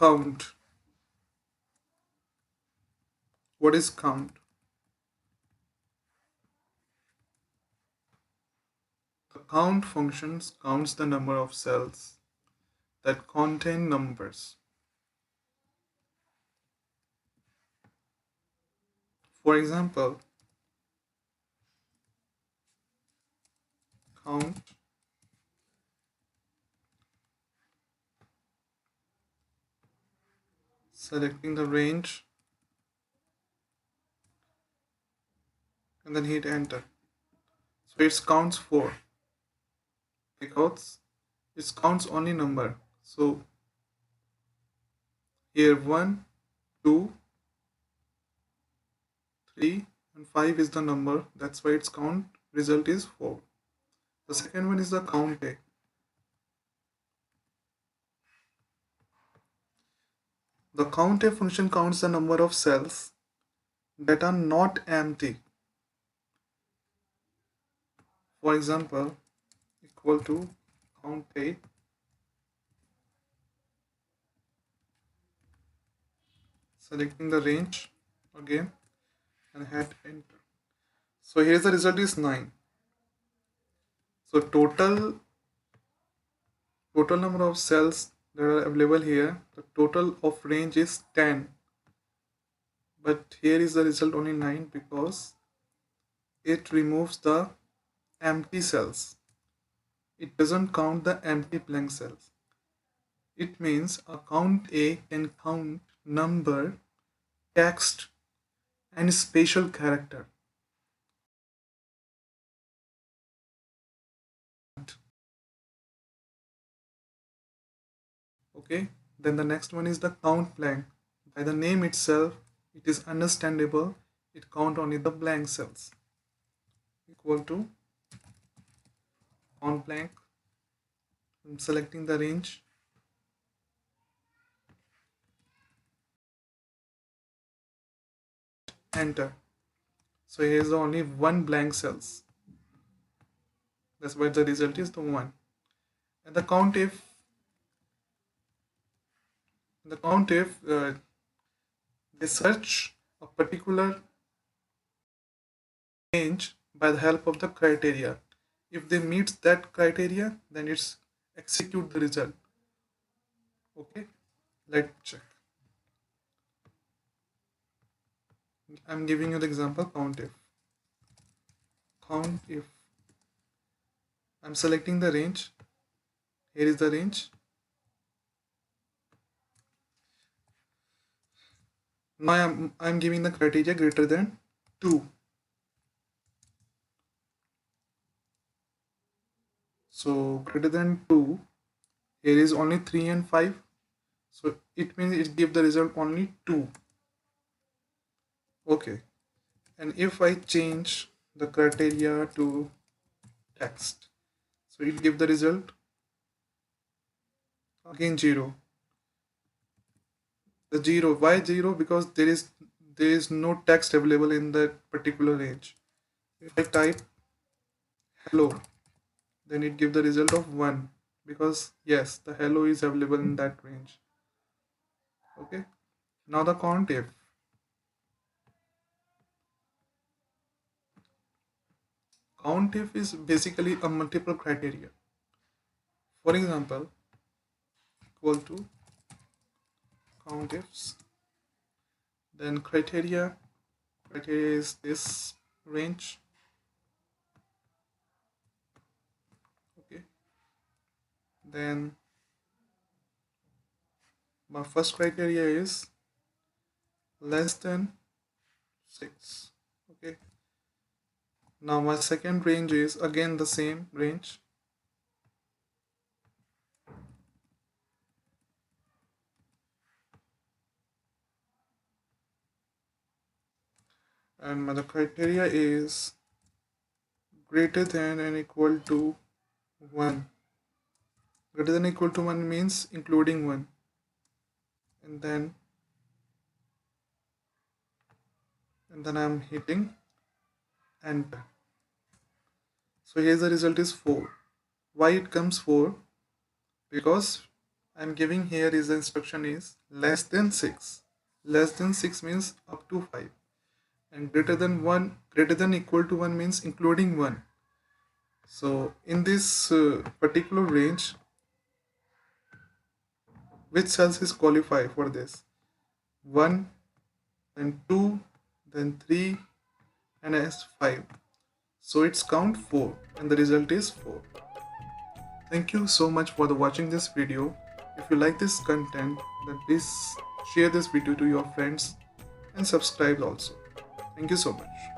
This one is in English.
count. What is count? The count function counts the number of cells that contain numbers. For example, count selecting the range and then hit enter. So it counts 4 because it counts only number. So here 1, 2, 3 and 5 is the number. That's why its count result is 4. The second one is the counta. The countif function counts the number of cells that are not empty. For example, equal to counta selecting the range again and hit enter. So here's the result is 9. So total number of cells that are available here, the total of range is 10. But here is the result only 9 because it removes the empty cells. It doesn't count the empty blank cells. It means a count A can count number, text and special character. Okay, then the next one is the count blank. By the name itself, it is understandable. It count only the blank cells. Equal to count blank. I'm selecting the range. Enter. So here is the only one blank cells. That's why the result is the 1. And the countif, they search a particular range by the help of the criteria. If they meet that criteria, then it's execute the result. Okay, let's check. I'm giving you the example countif. Countif. I'm selecting the range. Here is the range. Now I'm giving the criteria greater than 2. So greater than 2, here is only 3 and 5. So it means it gives the result only 2. Okay. And if I change the criteria to text, so it gives the result again 0. The 0, why 0? Because there is no text available in that particular range. If I type hello, then it gives the result of 1 because yes, the hello is available in that range. Okay, now the countif. Countif is basically a multiple criteria. For example, equal to countifs, then criteria is this range. Okay, then my first criteria is less than 6. Okay, now my second range is again the same range. And my criteria is greater than and equal to 1. Greater than equal to 1 means including 1. And then I'm hitting enter. So here's the result is 4. Why it comes 4? Because I'm giving here is the instruction is less than 6. Less than 6 means up to 5. And greater than 1, greater than equal to 1 means including 1. So in this particular range, which cells is qualify for this? 1, then 2, then 3, and as 5. So it's count 4 and the result is 4. Thank you so much for watching this video. If you like this content, then please share this video to your friends and subscribe also. Thank you so much.